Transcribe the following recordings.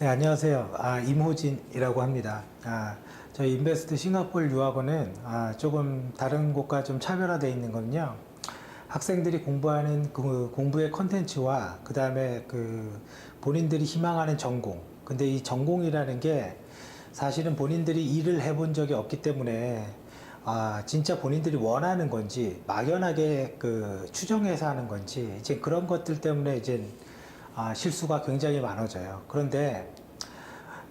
네, 안녕하세요. 임호진이라고 합니다. 저희 인베스트 싱가포르 유학원은 조금 다른 곳과 좀 차별화되어 있는 거는요. 학생들이 공부하는 그 공부의 컨텐츠와 그 다음에 그 본인들이 희망하는 전공. 근데 이 전공이라는 게 사실은 본인들이 일을 해본 적이 없기 때문에 진짜 본인들이 원하는 건지 막연하게 그 추정해서 하는 건지 이제 그런 것들 때문에 이제 실수가 굉장히 많아져요. 그런데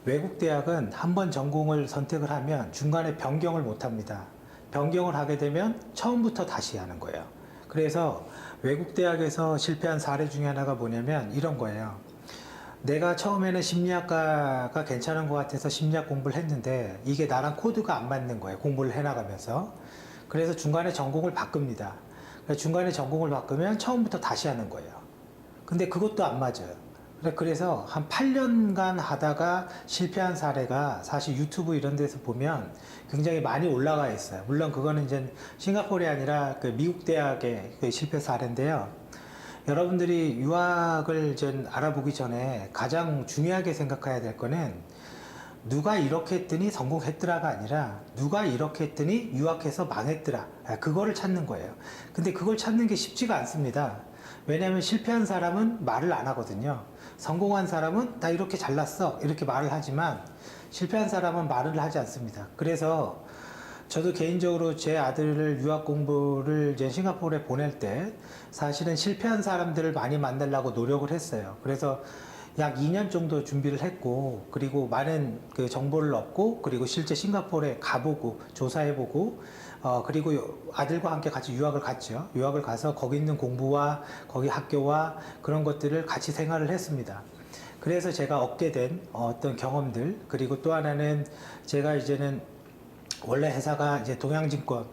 외국 대학은 한 번 전공을 선택을 하면 중간에 변경을 못 합니다. 변경을 하게 되면 처음부터 다시 하는 거예요. 그래서 외국 대학에서 실패한 사례 중에 하나가 뭐냐면 이런 거예요. 내가 처음에는 심리학과가 괜찮은 것 같아서 심리학 공부를 했는데 이게 나랑 코드가 안 맞는 거예요. 공부를 해나가면서. 그래서 중간에 전공을 바꿉니다. 중간에 전공을 바꾸면 처음부터 다시 하는 거예요. 근데 그것도 안 맞아요. 그래서 한 8년간 하다가 실패한 사례가 사실 유튜브 이런 데서 보면 굉장히 많이 올라가 있어요. 물론 그거는 이제 싱가포르이 아니라 그 미국 대학의 그 실패 사례인데요. 여러분들이 유학을 이제 알아보기 전에 가장 중요하게 생각해야 될 거는 누가 이렇게 했더니 성공했더라가 아니라 누가 이렇게 했더니 유학해서 망했더라. 그거를 찾는 거예요. 근데 그걸 찾는 게 쉽지가 않습니다. 왜냐하면 실패한 사람은 말을 안 하거든요. 성공한 사람은 나 이렇게 잘났어 이렇게 말을 하지만 실패한 사람은 말을 하지 않습니다. 그래서 저도 개인적으로 제 아들을 유학 공부를 이제 싱가포르에 보낼 때 사실은 실패한 사람들을 많이 만나려고 노력을 했어요. 그래서 약 2년 정도 준비를 했고, 그리고 많은 그 정보를 얻고, 그리고 실제 싱가포르에 가보고, 조사해보고, 그리고 아들과 함께 같이 유학을 갔죠. 유학을 가서 거기 있는 공부와 거기 학교와 그런 것들을 같이 생활을 했습니다. 그래서 제가 얻게 된 어떤 경험들, 그리고 또 하나는 제가 이제는 원래 회사가 이제 동양증권,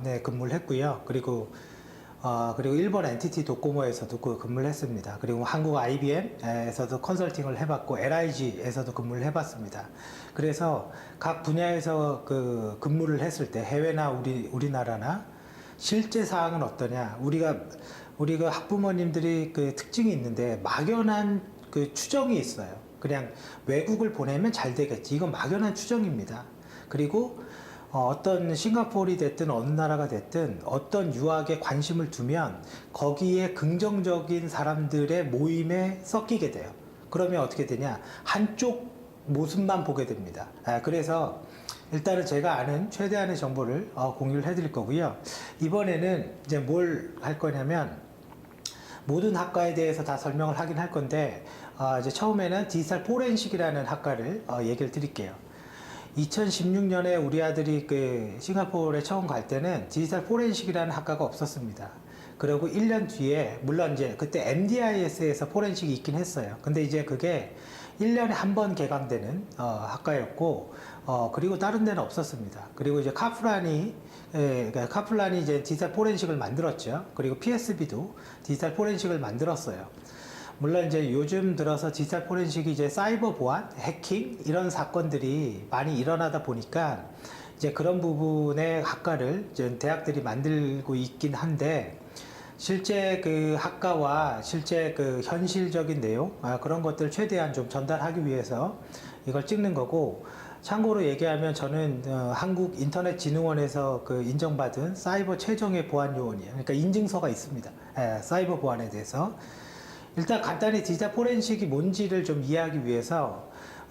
네, 근무를 했고요. 그리고 일본 엔티티 도코모에서도 그 근무를 했습니다. 그리고 한국 IBM에서도 컨설팅을 해봤고 LIG에서도 근무를 해봤습니다. 그래서 각 분야에서 그 근무를 했을 때 해외나 우리나라나 실제 사항은 어떠냐? 우리가 학부모님들이 그 특징이 있는데 막연한 그 추정이 있어요. 그냥 외국을 보내면 잘 되겠지. 이건 막연한 추정입니다. 그리고 어떤 싱가포르이 됐든 어느 나라가 됐든 어떤 유학에 관심을 두면 거기에 긍정적인 사람들의 모임에 섞이게 돼요. 그러면 어떻게 되냐? 한쪽 모습만 보게 됩니다. 그래서 일단은 제가 아는 최대한의 정보를 공유를 해드릴 거고요. 이번에는 이제 뭘 할 거냐면 모든 학과에 대해서 다 설명을 하긴 할 건데 이제 처음에는 디지털 포렌식이라는 학과를 얘기를 드릴게요. 2016년에 우리 아들이 그 싱가포르에 처음 갈 때는 디지털 포렌식이라는 학과가 없었습니다. 그리고 1년 뒤에, 물론 이제 그때 MDIS에서 포렌식이 있긴 했어요. 근데 이제 그게 1년에 한 번 개강되는 학과였고, 그리고 다른 데는 없었습니다. 그리고 이제 카플란이 이제 디지털 포렌식을 만들었죠. 그리고 PSB도 디지털 포렌식을 만들었어요. 물론 이제 요즘 들어서 디지털 포렌식이 이제 사이버 보안, 해킹 이런 사건들이 많이 일어나다 보니까 이제 그런 부분의 학과를 이제 대학들이 만들고 있긴 한데 실제 그 학과와 실제 그 현실적인 내용 그런 것들 최대한 좀 전달하기 위해서 이걸 찍는 거고, 참고로 얘기하면 저는 한국인터넷진흥원에서 그 인정받은 사이버 최정예 보안 요원이에요. 그러니까 인증서가 있습니다. 사이버 보안에 대해서. 일단 간단히 디지털 포렌식이 뭔지를 좀 이해하기 위해서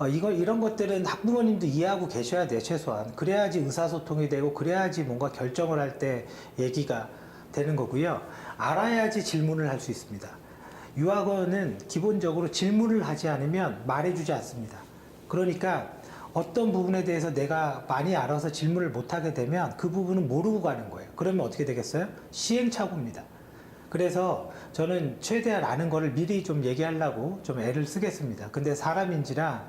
이런 것들은 학부모님도 이해하고 계셔야 돼요. 최소한. 그래야지 의사소통이 되고 그래야지 뭔가 결정을 할 때 얘기가 되는 거고요. 알아야지 질문을 할 수 있습니다. 유학원은 기본적으로 질문을 하지 않으면 말해주지 않습니다. 그러니까 어떤 부분에 대해서 내가 많이 알아서 질문을 못하게 되면 그 부분은 모르고 가는 거예요. 그러면 어떻게 되겠어요? 시행착오입니다. 그래서 저는 최대한 아는 거를 미리 좀 얘기하려고 좀 애를 쓰겠습니다. 근데 사람인지라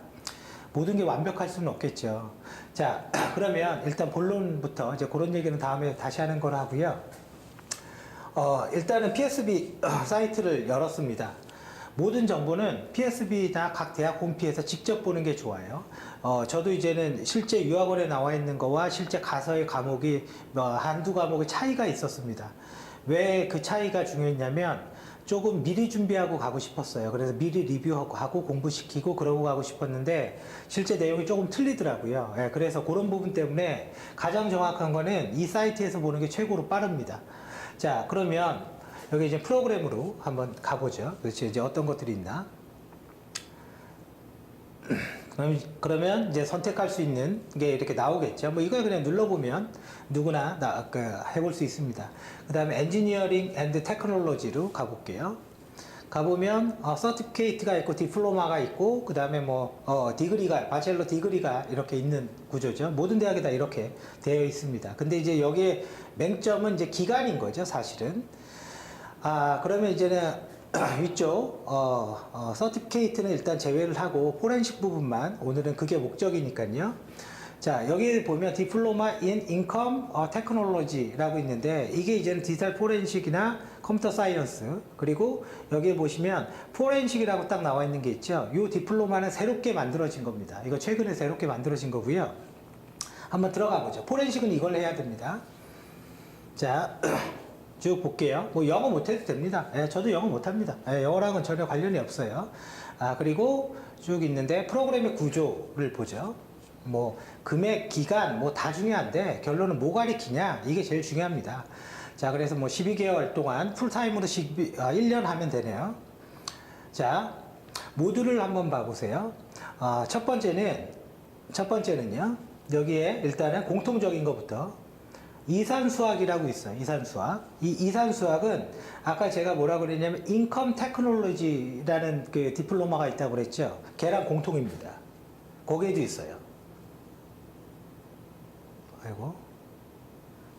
모든 게 완벽할 수는 없겠죠. 자, 그러면 일단 본론부터 이제 그런 얘기는 다음에 다시 하는 거로 하고요. 일단은 PSB 사이트를 열었습니다. 모든 정보는 PSB나 각 대학 홈피에서 직접 보는 게 좋아요. 저도 이제는 실제 유학원에 나와 있는 거와 실제 가서의 과목이 한두 과목의 차이가 있었습니다. 왜 그 차이가 중요했냐면 조금 미리 준비하고 가고 싶었어요. 그래서 미리 리뷰하고 공부시키고 그러고 가고 싶었는데 실제 내용이 조금 틀리더라고요. 예, 그래서 그런 부분 때문에 가장 정확한 거는 이 사이트에서 보는 게 최고로 빠릅니다. 자, 그러면 여기 이제 프로그램으로 한번 가보죠. 그렇죠. 이제 어떤 것들이 있나? 그러면 이제 선택할 수 있는 게 이렇게 나오겠죠. 뭐 이걸 그냥 눌러보면 누구나 해볼 수 있습니다. 그 다음에 엔지니어링 앤드 테크놀로지로 가볼게요. 가보면 서티피케이트가 있고 디플로마가 있고 그 다음에 뭐 디그리가 바첼러 디그리가 이렇게 있는 구조죠. 모든 대학에 다 이렇게 되어 있습니다. 근데 이제 여기에 맹점은 이제 기간인 거죠, 사실은. 그러면 이제는 위쪽 서티피케이트는 일단 제외를 하고 포렌식 부분만 오늘은 그게 목적이니까요. 자, 여기 보면 디플로마 인 인컴 테크놀로지라고 있는데 이게 이제는 디지털 포렌식이나 컴퓨터 사이언스, 그리고 여기 보시면 포렌식이라고 딱 나와 있는 게 있죠. 이 디플로마는 새롭게 만들어진 겁니다. 이거 최근에 새롭게 만들어진 거고요. 한번 들어가 보죠. 포렌식은 이걸 해야 됩니다. 자, 쭉 볼게요. 뭐 영어 못해도 됩니다. 예, 저도 영어 못합니다. 예, 영어랑은 전혀 관련이 없어요. 그리고 쭉 있는데 프로그램의 구조를 보죠. 뭐 금액, 기간 뭐 다 중요한데 결론은 뭐 가리키냐, 이게 제일 중요합니다. 자, 그래서 뭐 12개월 동안 풀타임으로 1년 하면 되네요. 자, 모듈을 한번 봐보세요. 첫 번째는요, 여기에 일단은 공통적인 것부터 이산수학이라고 있어요. 이산수학. 이 이산수학은 아까 제가 뭐라고 그랬냐면 인컴 테크놀로지라는 그 디플로마가 있다고 그랬죠. 걔랑 공통입니다. 거기에도 있어요. 아이고.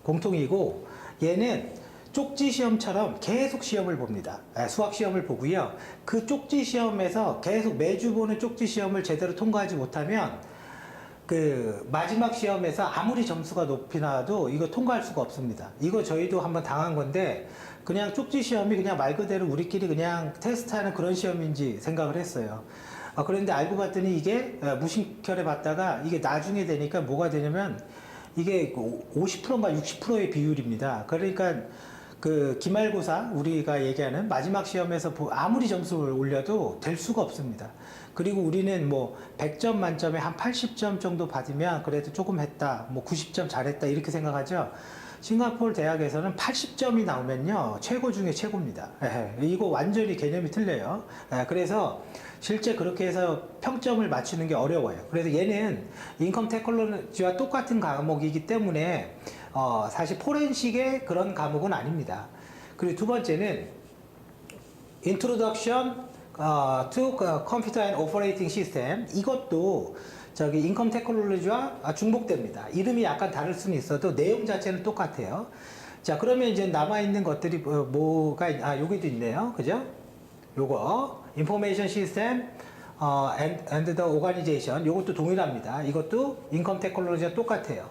공통이고 얘는 쪽지 시험처럼 계속 시험을 봅니다. 수학 시험을 보고요. 그 쪽지 시험에서 계속 매주 보는 쪽지 시험을 제대로 통과하지 못하면 그 마지막 시험에서 아무리 점수가 높이 나와도 이거 통과할 수가 없습니다. 이거 저희도 한번 당한 건데 그냥 쪽지 시험이 그냥 말 그대로 우리끼리 그냥 테스트하는 그런 시험인지 생각을 했어요. 그런데 알고 봤더니 이게 무심결에 봤다가 이게 나중에 되니까 뭐가 되냐면 이게 50%인가 60%의 비율입니다. 그러니까 그 기말고사 우리가 얘기하는 마지막 시험에서 아무리 점수를 올려도 될 수가 없습니다. 그리고 우리는 뭐 100점 만점에 한 80점 정도 받으면 그래도 조금 했다, 뭐 90점 잘했다 이렇게 생각하죠. 싱가포르 대학에서는 80점이 나오면요 최고 중에 최고입니다. 이거 완전히 개념이 틀려요. 그래서 실제 그렇게 해서 평점을 맞추는 게 어려워요. 그래서 얘는 인컴 테크놀로지와 똑같은 과목이기 때문에 사실 포렌식의 그런 과목은 아닙니다. 그리고 두 번째는 Introduction to Computer and Operating System, 이것도 저기 인컴 테크놀로지와 중복됩니다. 이름이 약간 다를 수는 있어도 내용 자체는 똑같아요. 자, 그러면 이제 남아있는 것들이 뭐가 여기도 있네요. 그죠? 요거 Information System and the Organization, 요것도 동일합니다. 이것도 인컴 테크놀로지와 똑같아요.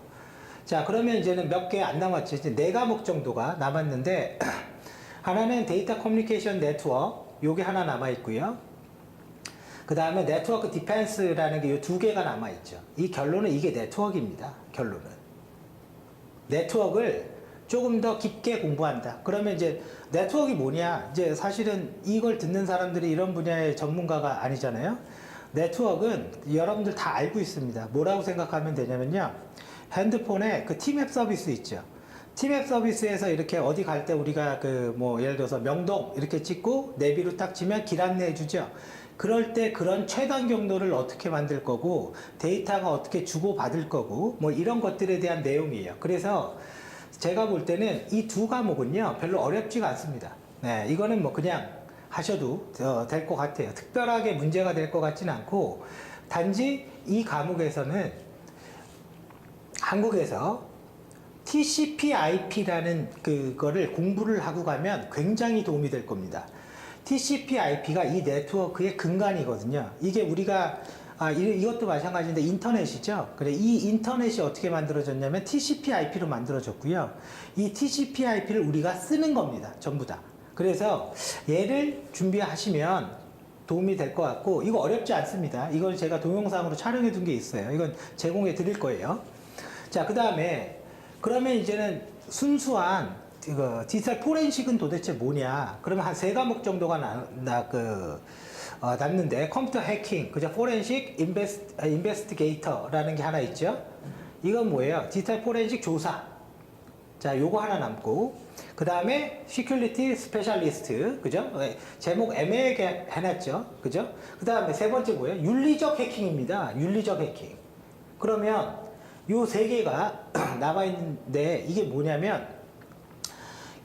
자, 그러면 이제는 몇 개 안 남았죠. 이제 4과목 정도가 남았는데 하나는 데이터 커뮤니케이션 네트워크, 요게 하나 남아있고요. 그 다음에 네트워크 디펜스라는 게 이 2개가 남아있죠. 이 결론은 이게 네트워크입니다. 결론은. 네트워크를 조금 더 깊게 공부한다. 그러면 이제 네트워크가 뭐냐? 이제 사실은 이걸 듣는 사람들이 이런 분야의 전문가가 아니잖아요. 네트워크는 여러분들 다 알고 있습니다. 뭐라고 생각하면 되냐면요. 핸드폰에 그 티맵 서비스 있죠. 티맵 서비스에서 이렇게 어디 갈 때 우리가 예를 들어서 명동 이렇게 찍고 내비로 딱 치면 길 안내해 주죠. 그럴 때 그런 최단 경로를 어떻게 만들 거고 데이터가 어떻게 주고받을 거고 뭐 이런 것들에 대한 내용이에요. 그래서 제가 볼 때는 이 2과목은요 별로 어렵지가 않습니다. 네, 이거는 뭐 그냥 하셔도 될 것 같아요. 특별하게 문제가 될 것 같지는 않고 단지 이 과목에서는 한국에서 TCP/IP라는 그거를 공부를 하고 가면 굉장히 도움이 될 겁니다. TCP/IP가 이 네트워크의 근간이거든요. 이게 우리가 이것도 마찬가지인데 인터넷이죠. 그래, 이 인터넷이 어떻게 만들어졌냐면 TCP/IP로 만들어졌고요. 이 TCP/IP를 우리가 쓰는 겁니다. 전부 다. 그래서 얘를 준비하시면 도움이 될 것 같고 이거 어렵지 않습니다. 이걸 제가 동영상으로 촬영해 둔 게 있어요. 이건 제공해 드릴 거예요. 자, 그 다음에 그러면 이제는 순수한 디지털 포렌식은 도대체 뭐냐? 그러면 한 세 과목 정도가 남는데 컴퓨터 해킹, 그죠? 포렌식 인베스티게이터라는 게 하나 있죠. 이건 뭐예요? 디지털 포렌식 조사. 자, 요거 하나 남고 그 다음에 시큐리티 스페셜리스트, 그죠? 제목 애매하게 해놨죠, 그죠? 그 다음에 세 번째 뭐예요? 윤리적 해킹입니다. 윤리적 해킹. 그러면 요 세 개가 남아있는데 이게 뭐냐면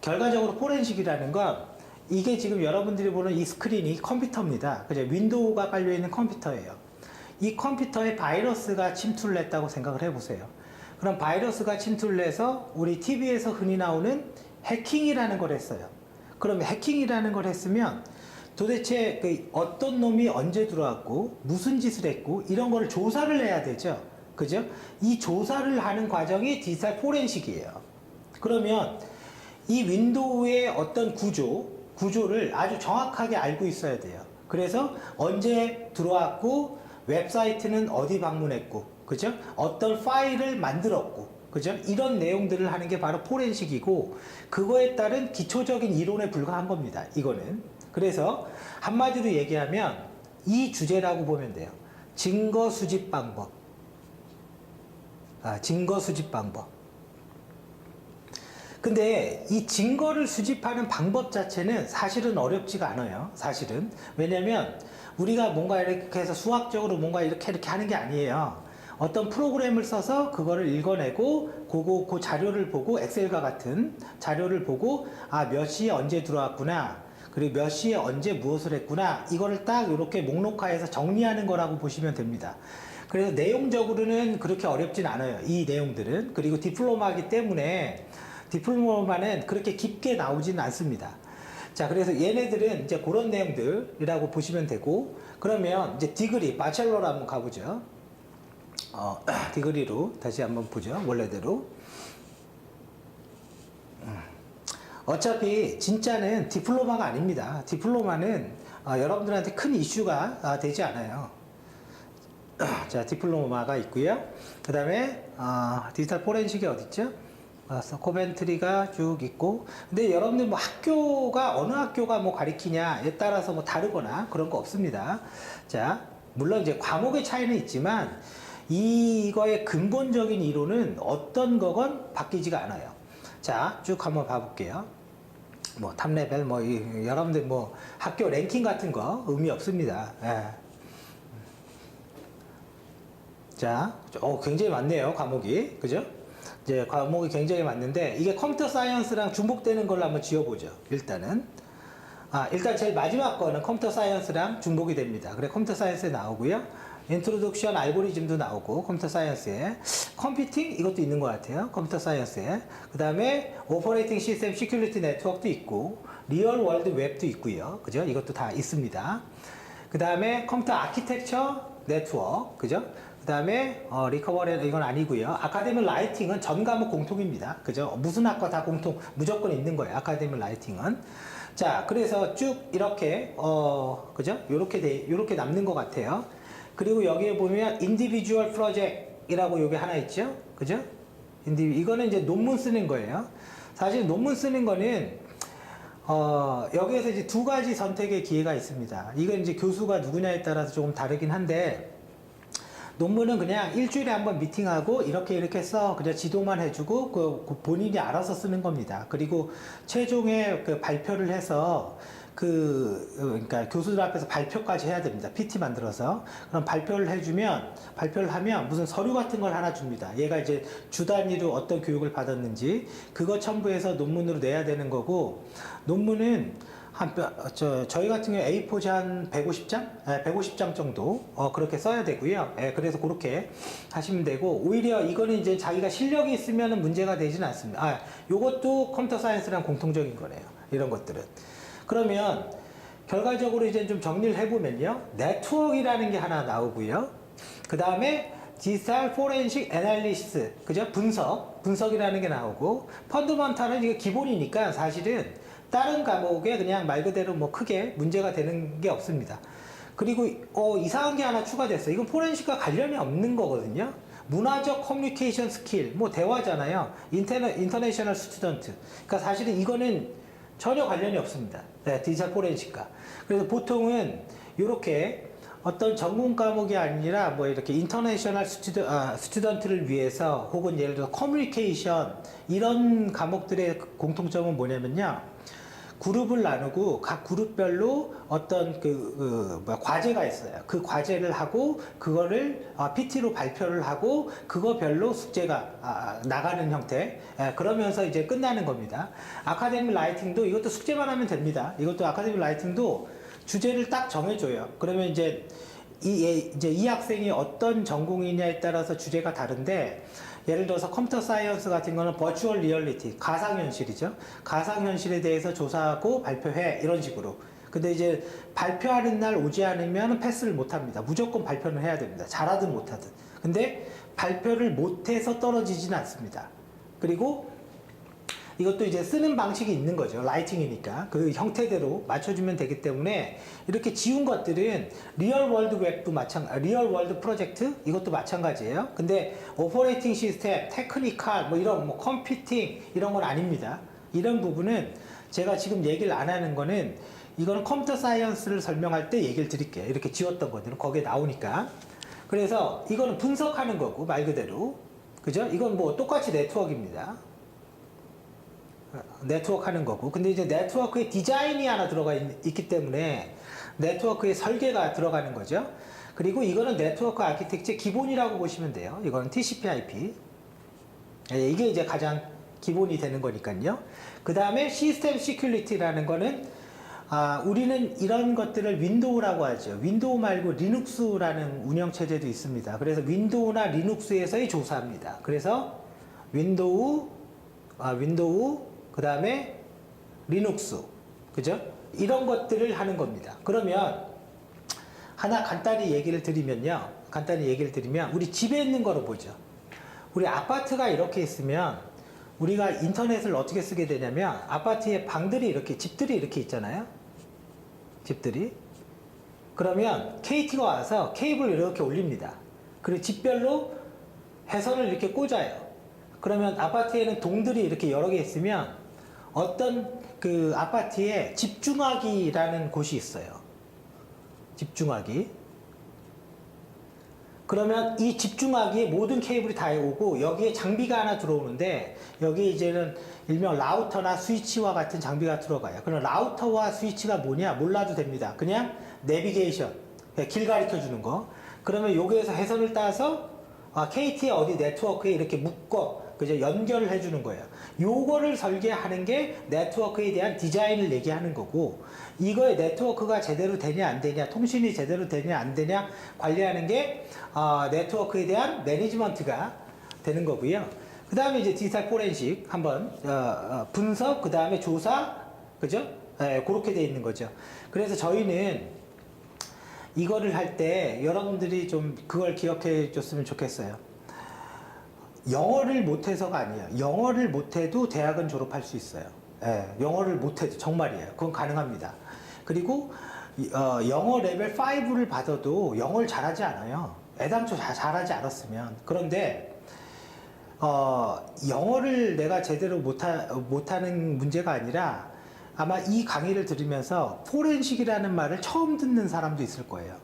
결과적으로 포렌식이라는 건 이게 지금 여러분들이 보는 이 스크린이 컴퓨터입니다. 그죠? 윈도우가 깔려있는 컴퓨터예요. 이 컴퓨터에 바이러스가 침투를 했다고 생각을 해보세요. 그럼 바이러스가 침투를 해서 우리 TV에서 흔히 나오는 해킹이라는 걸 했어요. 그럼 해킹이라는 걸 했으면 도대체 어떤 놈이 언제 들어왔고 무슨 짓을 했고 이런 거를 조사를 해야 되죠. 그죠? 이 조사를 하는 과정이 디지털 포렌식이에요. 그러면 이 윈도우의 어떤 구조를 아주 정확하게 알고 있어야 돼요. 그래서 언제 들어왔고 웹사이트는 어디 방문했고, 그죠? 어떤 파일을 만들었고, 그죠? 이런 내용들을 하는 게 바로 포렌식이고 그거에 따른 기초적인 이론에 불과한 겁니다. 이거는. 그래서 한마디로 얘기하면 이 주제라고 보면 돼요. 증거 수집 방법. 증거 수집 방법. 근데 이 증거를 수집하는 방법 자체는 사실은 어렵지가 않아요. 사실은. 왜냐면 우리가 뭔가 이렇게 해서 수학적으로 뭔가 이렇게 하는 게 아니에요. 어떤 프로그램을 써서 그거를 읽어내고 그 자료를 보고 엑셀과 같은 자료를 보고 몇 시에 언제 들어왔구나. 그리고 몇 시에 언제 무엇을 했구나. 이거를 딱 이렇게 목록화해서 정리하는 거라고 보시면 됩니다. 그래서 내용적으로는 그렇게 어렵진 않아요. 이 내용들은. 그리고 디플로마이기 때문에 디플로마는 그렇게 깊게 나오지는 않습니다. 자, 그래서 얘네들은 이제 그런 내용들이라고 보시면 되고, 그러면 이제 디그리, 바첼러로 한번 가보죠. 디그리로 다시 한번 보죠. 원래대로. 어차피 진짜는 디플로마가 아닙니다. 디플로마는 여러분들한테 큰 이슈가 되지 않아요. 자, 디플로마가 있고요. 그 다음에 디지털 포렌식이 어딨죠? 코벤트리가 쭉 있고, 근데 여러분들 뭐 학교가 어느 학교가 뭐 가리키냐에 따라서 뭐 다르거나 그런 거 없습니다. 자, 물론 이제 과목의 차이는 있지만 이거의 근본적인 이론은 어떤 거건 바뀌지가 않아요. 자, 쭉 한번 봐볼게요. 뭐 탑레벨 뭐 여러분들 뭐 학교 랭킹 같은 거 의미 없습니다. 예. 자, 굉장히 많네요, 과목이. 그죠? 이제 과목이 굉장히 많은데 이게 컴퓨터 사이언스랑 중복되는 걸로 한번 지어보죠. 일단은 일단 제일 마지막 거는 컴퓨터 사이언스랑 중복이 됩니다. 그래, 컴퓨터 사이언스에 나오고요. 인트로덕션 알고리즘도 나오고 컴퓨터 사이언스에 컴퓨팅 이것도 있는 것 같아요. 컴퓨터 사이언스에. 그 다음에 오퍼레이팅 시스템 시큐리티 네트워크도 있고 리얼 월드 웹도 있고요. 그죠? 이것도 다 있습니다. 그 다음에 컴퓨터 아키텍처 네트워크, 그죠? 그 다음에 리커버리 이건 아니고요. 아카데믹 라이팅은 전 과목 공통입니다. 그죠? 무슨 학과 다 무조건 있는 거예요. 아카데믹 라이팅은. 자, 그래서 쭉 이렇게 그죠? 요렇게 남는 것 같아요. 그리고 여기에 보면 인디비주얼 프로젝트라고 여기 하나 있죠? 그죠? 이거는 이제 논문 쓰는 거예요. 사실 논문 쓰는 거는 여기에서 이제 두 가지 선택의 기회가 있습니다. 이건 이제 교수가 누구냐에 따라서 조금 다르긴 한데, 논문은 그냥 일주일에 한번 미팅하고 이렇게 써 그냥 지도만 해주고 그 본인이 알아서 쓰는 겁니다. 그리고 최종에 그 발표를 해서 그러니까 교수들 앞에서 발표까지 해야 됩니다. PT 만들어서. 그럼 발표를 하면 무슨 서류 같은 걸 하나 줍니다. 얘가 이제 주 단위로 어떤 교육을 받았는지 그거 첨부해서 논문으로 내야 되는 거고, 논문은 저희 같은 경우 A4지 한 150장? 150장 정도 그렇게 써야 되고요. 그래서 그렇게 하시면 되고, 오히려 이거는 이제 자기가 실력이 있으면 문제가 되지는 않습니다. 요것도 컴퓨터 사이언스랑 공통적인 거네요. 이런 것들은. 그러면 결과적으로 이제 좀 정리를 해보면요. 네트워크라는 게 하나 나오고요. 그 다음에 디지털 포렌식 애널리시스, 그죠? 분석이라는 게 나오고, 펀더먼탈은 이게 기본이니까 사실은 다른 과목에 그냥 말 그대로 뭐 크게 문제가 되는 게 없습니다. 그리고 이상한 게 하나 추가됐어요. 이건 포렌식과 관련이 없는 거거든요. 문화적 커뮤니케이션 스킬, 뭐 대화잖아요. 인터내셔널 스튜던트. 그러니까 사실은 이거는 전혀 관련이 없습니다. 네, 디지털 포렌식과. 그래서 보통은 이렇게 어떤 전공 과목이 아니라 뭐 이렇게 인터내셔널 스튜던트를 위해서 혹은 예를 들어 커뮤니케이션 이런 과목들의 공통점은 뭐냐면요. 그룹을 나누고 각 그룹별로 어떤 과제가 있어요. 그 과제를 하고 그거를 PT로 발표를 하고 그거별로 숙제가 나가는 형태. 그러면서 이제 끝나는 겁니다. 아카데믹 라이팅도 이것도 숙제만 하면 됩니다. 이것도 아카데믹 라이팅도 주제를 딱 정해줘요. 그러면 이제 이 학생이 어떤 전공이냐에 따라서 주제가 다른데 예를 들어서 컴퓨터 사이언스 같은 거는 버추얼 리얼리티, 가상현실이죠. 가상현실에 대해서 조사하고 발표해 이런 식으로. 근데 이제 발표하는 날 오지 않으면 패스를 못 합니다. 무조건 발표는 해야 됩니다. 잘하든 못하든. 근데 발표를 못해서 떨어지진 않습니다. 그리고 이것도 이제 쓰는 방식이 있는 거죠. 라이팅이니까. 그 형태대로 맞춰주면 되기 때문에 이렇게 지운 것들은 리얼 월드 웹도 리얼 월드 프로젝트 이것도 마찬가지예요. 근데 오퍼레이팅 시스템, 테크니컬 뭐 이런 뭐 컴퓨팅 이런 건 아닙니다. 이런 부분은 제가 지금 얘기를 안 하는 거는 이거는 컴퓨터 사이언스를 설명할 때 얘기를 드릴게요. 이렇게 지웠던 것들은 거기에 나오니까. 그래서 이거는 분석하는 거고 말 그대로. 그죠? 이건 뭐 똑같이 네트워크입니다. 네트워크 하는 거고. 근데 이제 네트워크에 디자인이 하나 들어가 있기 때문에 네트워크에 설계가 들어가는 거죠. 그리고 이거는 네트워크 아키텍처의 기본이라고 보시면 돼요. 이거는 TCP/IP. 이게 이제 가장 기본이 되는 거니까요. 그 다음에 시스템 시큐리티라는 거는 우리는 이런 것들을 윈도우라고 하죠. 윈도우 말고 리눅스라는 운영체제도 있습니다. 그래서 윈도우나 리눅스에서의 조사합니다. 그래서 윈도우 그 다음에 리눅스, 그죠? 이런 것들을 하는 겁니다. 그러면 하나 간단히 얘기를 드리면 우리 집에 있는 거로 보죠. 우리 아파트가 이렇게 있으면 우리가 인터넷을 어떻게 쓰게 되냐면 아파트에 집들이 이렇게 있잖아요. 집들이. 그러면 KT가 와서 케이블을 이렇게 올립니다. 그리고 집별로 해선을 이렇게 꽂아요. 그러면 아파트에는 동들이 이렇게 여러 개 있으면 어떤 그 아파트에 집중화기라는 곳이 있어요. 집중화기. 그러면 이 집중화기에 모든 케이블이 다 오고 여기에 장비가 하나 들어오는데 여기에 이제는 일명 라우터나 스위치와 같은 장비가 들어가요. 그럼 라우터와 스위치가 뭐냐 몰라도 됩니다. 그냥 내비게이션, 길 가르쳐 주는 거. 그러면 여기에서 해선을 따서 KT의 어디 네트워크에 이렇게 묶어 그죠? 연결을 해주는 거예요. 요거를 설계하는 게 네트워크에 대한 디자인을 얘기하는 거고, 이거의 네트워크가 제대로 되냐 안 되냐, 통신이 제대로 되냐 안 되냐 관리하는 게 네트워크에 대한 매니지먼트가 되는 거고요. 그 다음에 이제 디지털 포렌식 한번 분석, 그 다음에 조사, 그죠? 그렇게 돼 있는 거죠. 그래서 저희는 이거를 할 때 여러분들이 좀 그걸 기억해 줬으면 좋겠어요. 영어를 못해서가 아니에요. 영어를 못해도 대학은 졸업할 수 있어요. 영어를 못해도 정말이에요. 그건 가능합니다. 그리고 영어 레벨 5를 받아도 영어를 잘하지 않아요. 애당초 잘하지 않았으면. 그런데 영어를 내가 제대로 못하는 문제가 아니라 아마 이 강의를 들으면서 포렌식이라는 말을 처음 듣는 사람도 있을 거예요.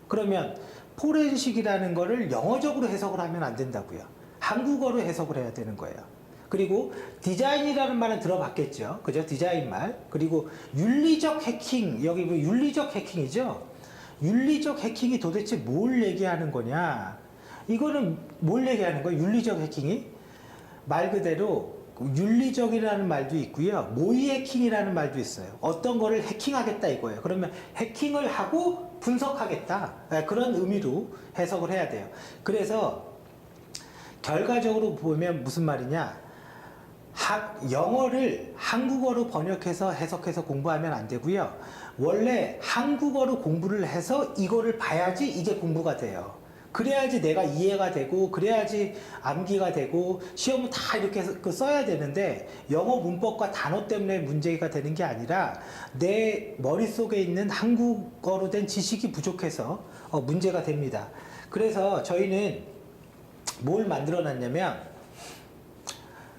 그러면 포렌식이라는 거를 영어적으로 해석을 하면 안 된다고요. 한국어로 해석을 해야 되는 거예요. 그리고 디자인이라는 말은 들어봤겠죠. 그죠? 디자인 말. 그리고 윤리적 해킹. 여기 뭐 윤리적 해킹이죠. 윤리적 해킹이 도대체 뭘 얘기하는 거냐. 이거는 뭘 얘기하는 거예요? 윤리적 해킹이? 말 그대로 윤리적이라는 말도 있고요. 모의 해킹이라는 말도 있어요. 어떤 거를 해킹하겠다 이거예요. 그러면 해킹을 하고 분석하겠다. 그런 의미로 해석을 해야 돼요. 그래서 결과적으로 보면 무슨 말이냐. 영어를 한국어로 번역해서 해석해서 공부하면 안 되고요. 원래 한국어로 공부를 해서 이거를 봐야지 이게 공부가 돼요. 그래야지 내가 이해가 되고 그래야지 암기가 되고 시험은 다 이렇게 써야 되는데 영어 문법과 단어 때문에 문제가 되는 게 아니라 내 머릿속에 있는 한국어로 된 지식이 부족해서 문제가 됩니다. 그래서 저희는 뭘 만들어 놨냐면,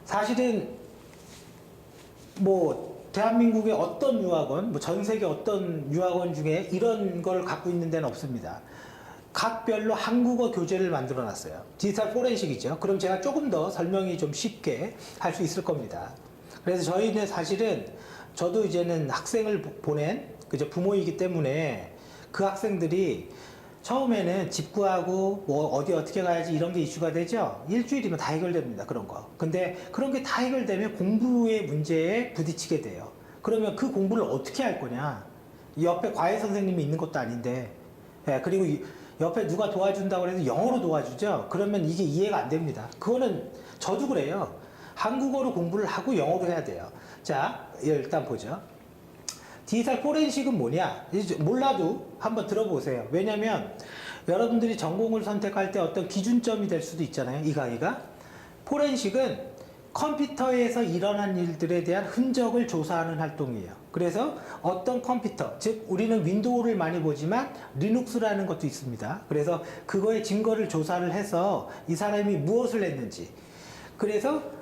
사실은 뭐 대한민국의 어떤 유학원, 뭐 전 세계 어떤 유학원 중에 이런 걸 갖고 있는 데는 없습니다. 각별로 한국어 교재를 만들어 놨어요. 디지털 포렌식이죠. 그럼 제가 조금 더 설명이 좀 쉽게 할 수 있을 겁니다. 그래서 저희는 사실은 저도 이제는 학생을 보낸 그죠 부모이기 때문에 그 학생들이 처음에는 집 구하고 뭐 어디 어떻게 가야지 이런 게 이슈가 되죠. 일주일이면 다 해결됩니다. 그런 거. 근데 그런 게 다 해결되면 공부의 문제에 부딪히게 돼요. 그러면 그 공부를 어떻게 할 거냐. 옆에 과외 선생님이 있는 것도 아닌데, 예, 그리고 옆에 누가 도와준다고 해서 영어로 도와주죠. 그러면 이게 이해가 안 됩니다. 그거는 저도 그래요. 한국어로 공부를 하고 영어로 해야 돼요. 자, 일단 보죠. 디지털 포렌식은 뭐냐? 몰라도 한번 들어보세요. 왜냐면 여러분들이 전공을 선택할 때 어떤 기준점이 될 수도 있잖아요. 이 강의가. 포렌식은 컴퓨터에서 일어난 일들에 대한 흔적을 조사하는 활동이에요. 그래서 어떤 컴퓨터, 즉 우리는 윈도우를 많이 보지만 리눅스라는 것도 있습니다. 그래서 그거의 증거를 조사를 해서 이 사람이 무엇을 했는지. 그래서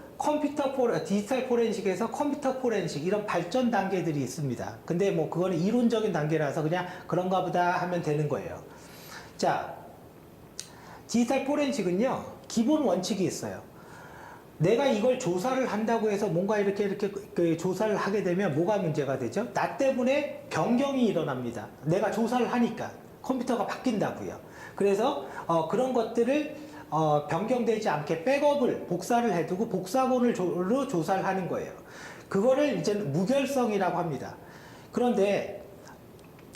디지털 포렌식에서 컴퓨터 포렌식 이런 발전 단계들이 있습니다. 근데 뭐 그거는 이론적인 단계라서 그냥 그런가 보다 하면 되는 거예요. 자, 디지털 포렌식은요, 기본 원칙이 있어요. 내가 이걸 조사를 한다고 해서 뭔가 이렇게 그 조사를 하게 되면 뭐가 문제가 되죠? 나 때문에 변경이 일어납니다. 내가 조사를 하니까 컴퓨터가 바뀐다고요. 그래서 그런 것들을 변경되지 않게 백업을 복사를 해두고 복사본으로 조사를 하는 거예요. 그거를 이제 무결성이라고 합니다. 그런데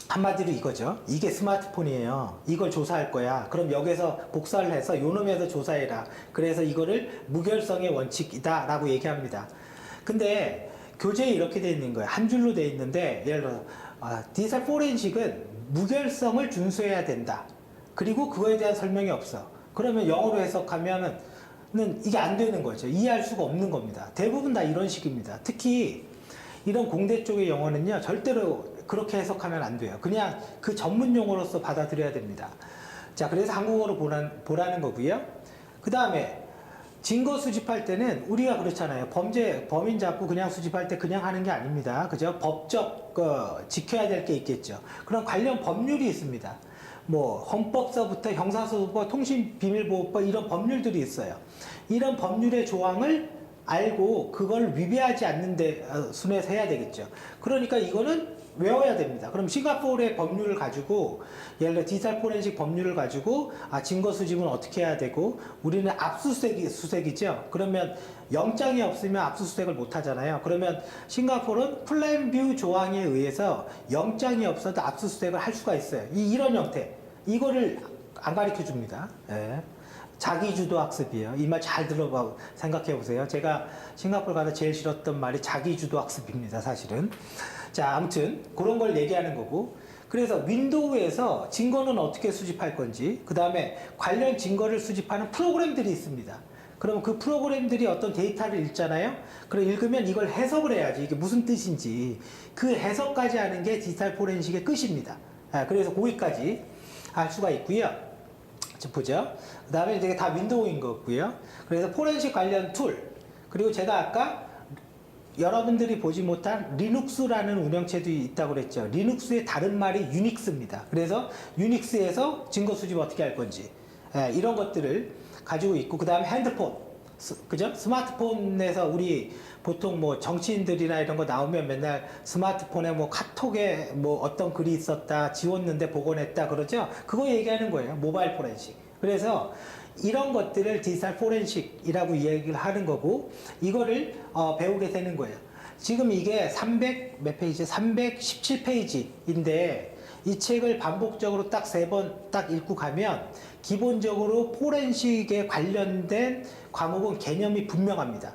한마디로 이거죠. 이게 스마트폰이에요. 이걸 조사할 거야. 그럼 여기서 복사를 해서 요놈에서 조사해라. 그래서 이거를 무결성의 원칙이다 라고 얘기합니다. 근데 교재에 이렇게 돼 있는 거예요. 한 줄로 돼 있는데, 예를 들어 디지털 포렌식은 무결성을 준수해야 된다. 그리고 그거에 대한 설명이 없어. 그러면 영어로 해석하면은 이게 안 되는 거죠. 이해할 수가 없는 겁니다. 대부분 다 이런 식입니다. 특히 이런 공대 쪽의 영어는요, 절대로 그렇게 해석하면 안 돼요. 그냥 그 전문 용어로서 받아들여야 됩니다. 자, 그래서 한국어로 보라는 거고요. 그 다음에 증거 수집할 때는 우리가 그렇잖아요. 범인 잡고 그냥 수집할 때 그냥 하는 게 아닙니다. 그죠? 법적, 지켜야 될 게 있겠죠. 그런 관련 법률이 있습니다. 뭐 헌법서부터 형사소송법, 통신비밀보호법 이런 법률들이 있어요. 이런 법률의 조항을 알고 그걸 위배하지 않는 데 순에서 해야 되겠죠. 그러니까 이거는 외워야 됩니다. 그럼 싱가포르의 법률을 가지고, 예를 들어 디지털 포렌식 법률을 가지고 증거 수집은 어떻게 해야 되고, 우리는 압수수색이죠. 그러면 영장이 없으면 압수수색을 못 하잖아요. 그러면 싱가포르는 플랜 뷰 조항에 의해서 영장이 없어도 압수수색을 할 수가 있어요. 이런 형태. 이거를 안 가르쳐 줍니다. 예. 자기주도 학습이에요. 이 말 잘 생각해 보세요. 제가 싱가포르 가서 제일 싫었던 말이 자기주도 학습입니다, 사실은. 자, 아무튼 그런 걸 얘기하는 거고. 그래서 윈도우에서 증거는 어떻게 수집할 건지, 그 다음에 관련 증거를 수집하는 프로그램들이 있습니다. 그럼 그 프로그램들이 어떤 데이터를 읽잖아요. 그럼 읽으면 이걸 해석을 해야지. 이게 무슨 뜻인지. 그 해석까지 하는 게 디지털 포렌식의 끝입니다. 그래서 거기까지 할 수가 있고요. 보죠. 그 다음에 이제 다 윈도우인 거고요. 그래서 포렌식 관련 툴, 그리고 제가 아까 여러분들이 보지 못한 리눅스라는 운영체도 있다고 그랬죠. 리눅스의 다른 말이 유닉스입니다. 그래서 유닉스에서 증거 수집 어떻게 할 건지, 이런 것들을 가지고 있고, 그 다음에 핸드폰, 그죠? 스마트폰에서 우리 보통 뭐 정치인들이나 이런 거 나오면 맨날 스마트폰에 뭐 카톡에 뭐 어떤 글이 있었다, 지웠는데 복원했다 그러죠? 그거 얘기하는 거예요. 모바일 포렌식. 그래서 이런 것들을 디지털 포렌식이라고 이야기를 하는 거고, 이거를 배우게 되는 거예요. 지금 이게 몇 페이지? 317페이지인데 이 책을 반복적으로 딱 3번 딱 읽고 가면 기본적으로 포렌식에 관련된 과목은 개념이 분명합니다.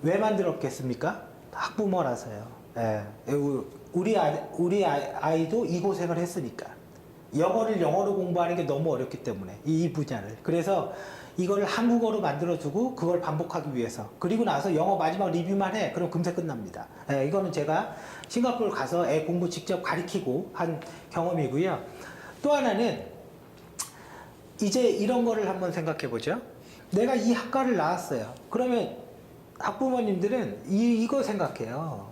왜 만들었겠습니까? 학부모라서요. 예. 우리 아이도 이 고생을 했으니까. 영어를 영어로 공부하는 게 너무 어렵기 때문에 이 분야를. 그래서 이거를 한국어로 만들어주고 그걸 반복하기 위해서. 그리고 나서 영어 마지막 리뷰만 해. 그럼 금세 끝납니다. 예, 이거는 제가 싱가포르 가서 애 공부 직접 가르치고 한 경험이고요. 또 하나는 이제 이런 거를 한번 생각해 보죠. 내가 이 학과를 나왔어요. 그러면 학부모님들은 이거 생각해요.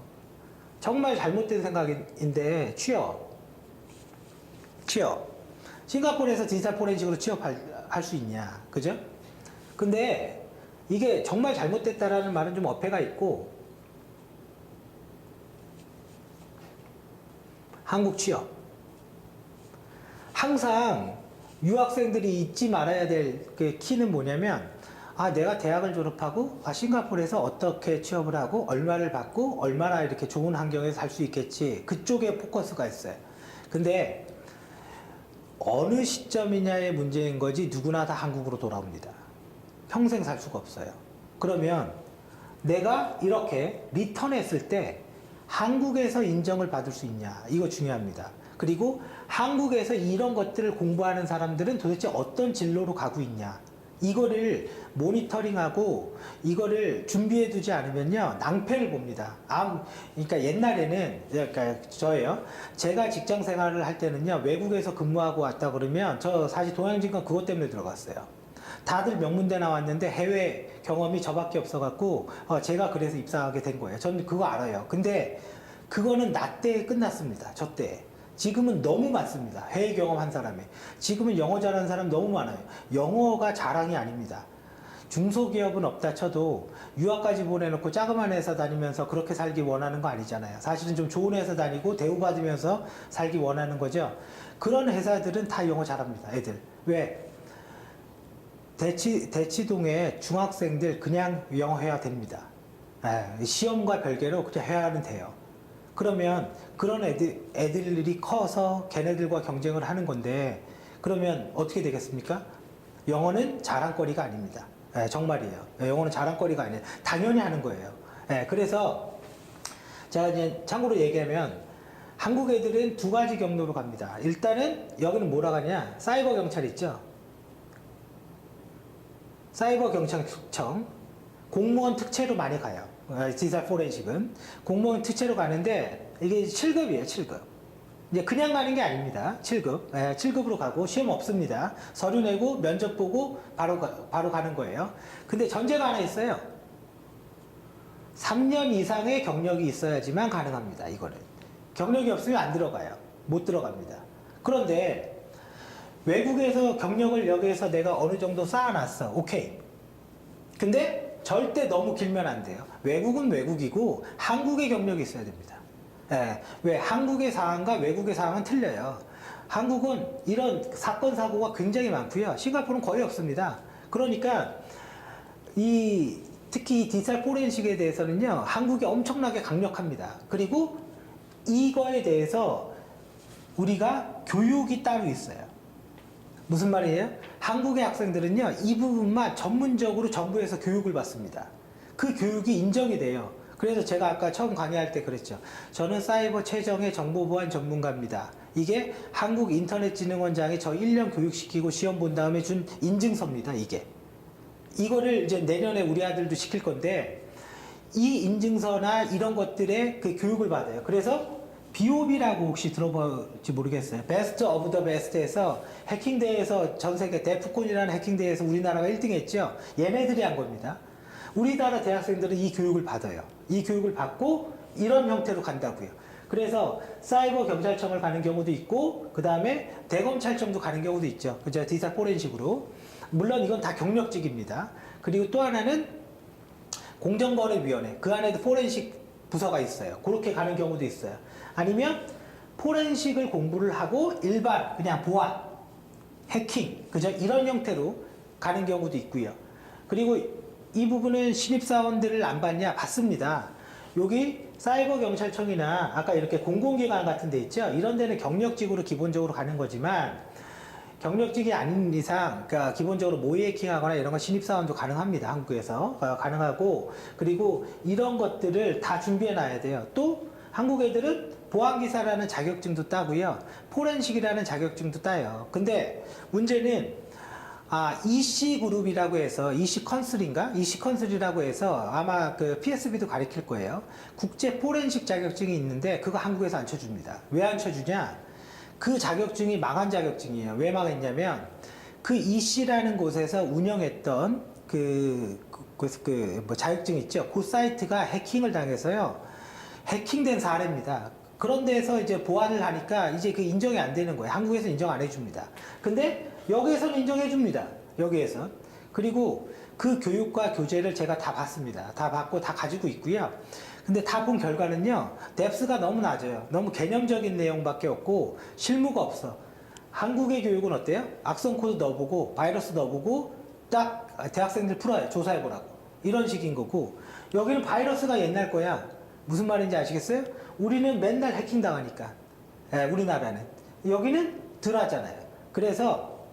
정말 잘못된 생각인데 취업. 싱가포르에서 디지털 포렌식으로 취업할 수 있냐, 그죠? 근데 이게 정말 잘못됐다라는 말은 좀 어폐가 있고, 한국 취업. 항상 유학생들이 잊지 말아야 될 그 키는 뭐냐면, 내가 대학을 졸업하고, 싱가포르에서 어떻게 취업을 하고, 얼마를 받고, 얼마나 이렇게 좋은 환경에서 살 수 있겠지. 그쪽에 포커스가 있어요. 근데, 어느 시점이냐의 문제인 거지, 누구나 다 한국으로 돌아옵니다. 평생 살 수가 없어요. 그러면, 내가 이렇게 리턴했을 때, 한국에서 인정을 받을 수 있냐. 이거 중요합니다. 그리고 한국에서 이런 것들을 공부하는 사람들은 도대체 어떤 진로로 가고 있냐. 이거를 모니터링하고 이거를 준비해 두지 않으면요, 낭패를 봅니다. 그러니까 옛날에는, 그러니까 저예요. 제가 직장 생활을 할 때는요, 외국에서 근무하고 왔다 그러면 저 사실 동양진권 그것 때문에 들어갔어요. 다들 명문대 나왔는데 해외 경험이 저밖에 없어갖고 제가 그래서 입사하게 된 거예요. 저는 그거 알아요. 근데 그거는 나 때에 끝났습니다. 저 때. 지금은 너무 많습니다. 해외 경험한 사람이. 지금은 영어 잘하는 사람 너무 많아요. 영어가 자랑이 아닙니다. 중소기업은 없다 쳐도 유학까지 보내놓고 자그마한 회사 다니면서 그렇게 살기 원하는 거 아니잖아요. 사실은 좀 좋은 회사 다니고 대우받으면서 살기 원하는 거죠. 그런 회사들은 다 영어 잘합니다. 애들. 왜? 대치동에 중학생들 그냥 영어 해야 됩니다. 시험과 별개로 그냥 해야 하면 돼요. 그러면 그런 애들이 커서 걔네들과 경쟁을 하는 건데, 그러면 어떻게 되겠습니까? 영어는 자랑거리가 아닙니다. 정말이에요. 영어는 자랑거리가 아니에요. 당연히 하는 거예요. 그래서 제가 이제 참고로 얘기하면 한국 애들은 두 가지 경로로 갑니다. 일단은 여기는 뭐라 하냐? 사이버 경찰 있죠? 사이버 경찰청 공무원 특채로 많이 가요. 디지털 포렌식은 공무원 특채로 가는데 이게 7급이에요. 7급. 이제 그냥 가는 게 아닙니다. 7급. 7급으로 가고 시험 없습니다. 서류 내고 면접 보고 바로 가는 거예요. 근데 전제가 하나 있어요. 3년 이상의 경력이 있어야지만 가능합니다. 이거는. 경력이 없으면 안 들어가요. 못 들어갑니다. 그런데 외국에서 경력을 여기에서 내가 어느 정도 쌓아놨어. 오케이. 근데 절대 너무 길면 안 돼요. 외국은 외국이고 한국의 경력이 있어야 됩니다. 왜? 한국의 상황과 외국의 상황은 틀려요. 한국은 이런 사건 사고가 굉장히 많고요. 싱가포르는 거의 없습니다. 그러니까 특히 디지털 포렌식에 대해서는요, 한국이 엄청나게 강력합니다. 그리고 이거에 대해서 우리가 교육이 따로 있어요. 무슨 말이에요? 한국의 학생들은요, 이 부분만 전문적으로 정부에서 교육을 받습니다. 그 교육이 인정이 돼요. 그래서 제가 아까 처음 강의할 때 그랬죠. 저는 사이버 최정의 정보보안 전문가입니다. 이게 한국인터넷진흥원장이 저 1년 교육시키고 시험 본 다음에 준 인증서입니다. 이거를 이제 내년에 우리 아들도 시킬 건데, 이 인증서나 이런 것들에 그 교육을 받아요. 그래서 BOB라고 혹시 들어볼지 모르겠어요. 베스트 오브 더 베스트에서 해킹대회에서 전세계 데프콘이라는 해킹대회에서 우리나라가 1등 했죠. 얘네들이 한 겁니다. 우리나라 대학생들은 이 교육을 받아요. 이 교육을 받고 이런 형태로 간다고요. 그래서 사이버 경찰청을 가는 경우도 있고, 그 다음에 대검찰청도 가는 경우도 있죠. 그죠? 디지털 포렌식으로. 물론 이건 다 경력직입니다. 그리고 또 하나는 공정거래위원회. 그 안에도 포렌식 부서가 있어요. 그렇게 가는 경우도 있어요. 아니면 포렌식을 공부를 하고 일반 그냥 보안, 해킹, 그죠? 이런 형태로 가는 경우도 있고요. 그리고 이 부분은 신입사원들을 안 받냐? 받습니다. 여기 사이버 경찰청이나 아까 이렇게 공공기관 같은 데 있죠? 이런 데는 경력직으로 기본적으로 가는 거지만, 경력직이 아닌 이상, 그러니까 기본적으로 모의 해킹하거나 이런 거 신입사원도 가능합니다. 한국에서 가능하고, 그리고 이런 것들을 다 준비해 놔야 돼요. 또 한국 애들은 보안기사라는 자격증도 따고요, 포렌식이라는 자격증도 따요. 근데 문제는 EC그룹이라고 해서, EC컨슬이라고 해서 아마 그 PSB도 가르칠 거예요. 국제 포렌식 자격증이 있는데 그거 한국에서 안 쳐줍니다. 왜 안 쳐주냐? 그 자격증이 망한 자격증이에요. 왜 망했냐면 그 EC라는 곳에서 운영했던 뭐 자격증 있죠? 그 사이트가 해킹을 당해서요. 해킹된 사례입니다. 그런 데서 이제 보완을 하니까 이제 그 인정이 안 되는 거예요. 한국에서 인정 안 해줍니다. 근데 여기에서는 인정해 줍니다. 여기에서. 그리고 그 교육과 교재를 제가 다 봤습니다. 다 봤고 다 가지고 있고요. 근데 다 본 결과는요. 뎁스가 너무 낮아요. 너무 개념적인 내용밖에 없고 실무가 없어. 한국의 교육은 어때요? 악성 코드 넣어보고 바이러스 넣어보고 딱 대학생들 풀어요. 조사해보라고. 이런 식인 거고 여기는 바이러스가 옛날 거야. 무슨 말인지 아시겠어요? 우리는 맨날 해킹 당하니까. 우리나라는. 여기는 덜 하잖아요. 그래서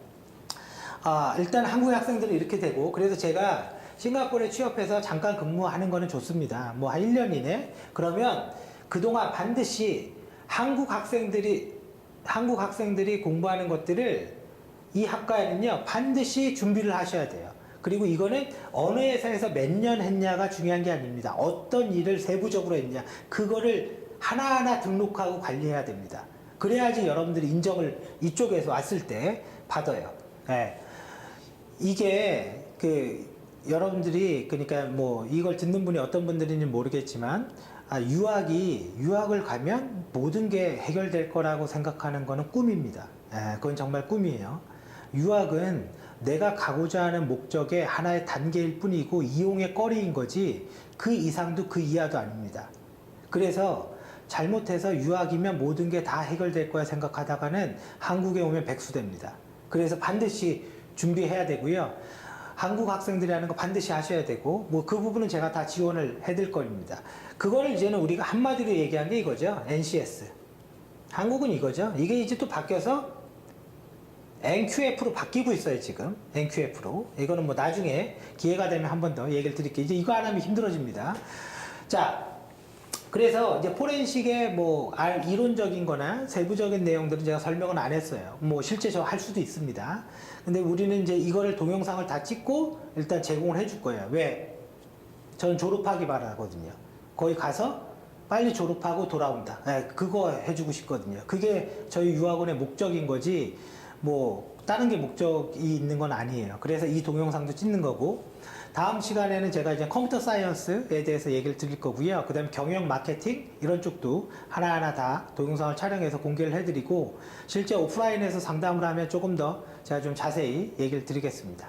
일단 한국의 학생들은 이렇게 되고 그래서 제가 싱가포르에 취업해서 잠깐 근무하는 거는 좋습니다. 뭐 한 1년 이내. 그러면 그동안 반드시 한국 학생들이 공부하는 것들을 이 학과에는요 반드시 준비를 하셔야 돼요. 그리고 이거는 어느 회사에서 몇 년 했냐가 중요한 게 아닙니다. 어떤 일을 세부적으로 했냐 그거를 하나하나 등록하고 관리해야 됩니다. 그래야지 여러분들이 인정을 이쪽에서 왔을 때 받아요. 네. 이게 여러분들이 그러니까 뭐 이걸 듣는 분이 어떤 분들인지 모르겠지만 유학을 가면 모든 게 해결될 거라고 생각하는 거는 꿈입니다. 그건 정말 꿈이에요. 유학은 내가 가고자 하는 목적의 하나의 단계일 뿐이고 이용의 거리인 거지 그 이상도 그 이하도 아닙니다. 그래서 잘못해서 유학이면 모든 게 다 해결될 거야 생각하다가는 한국에 오면 백수됩니다. 그래서 반드시 준비해야 되고요. 한국 학생들이 하는 거 반드시 하셔야 되고 뭐 그 부분은 제가 다 지원을 해드릴 겁니다. 그거를 이제는 우리가 한마디로 얘기한 게 이거죠. NCS. 한국은 이거죠. 이게 이제 또 바뀌어서 NQF로 바뀌고 있어요, 지금. NQF로. 이거는 뭐 나중에 기회가 되면 한 번 더 얘기를 드릴게요. 이제 이거 안 하면 힘들어집니다. 자, 그래서 이제 포렌식의 뭐 이론적인 거나 세부적인 내용들은 제가 설명은 안 했어요. 뭐 실제 저 할 수도 있습니다. 근데 우리는 이제 이거를 동영상을 다 찍고 일단 제공을 해줄 거예요. 왜? 저는 졸업하기 바라거든요. 거기 가서 빨리 졸업하고 돌아온다. 그거 해주고 싶거든요. 그게 저희 유학원의 목적인 거지 뭐 다른 게 목적이 있는 건 아니에요. 그래서 이 동영상도 찍는 거고 다음 시간에는 제가 이제 컴퓨터 사이언스에 대해서 얘기를 드릴 거고요. 그 다음에 경영 마케팅 이런 쪽도 하나하나 다 동영상을 촬영해서 공개를 해드리고 실제 오프라인에서 상담을 하면 조금 더 제가 좀 자세히 얘기를 드리겠습니다.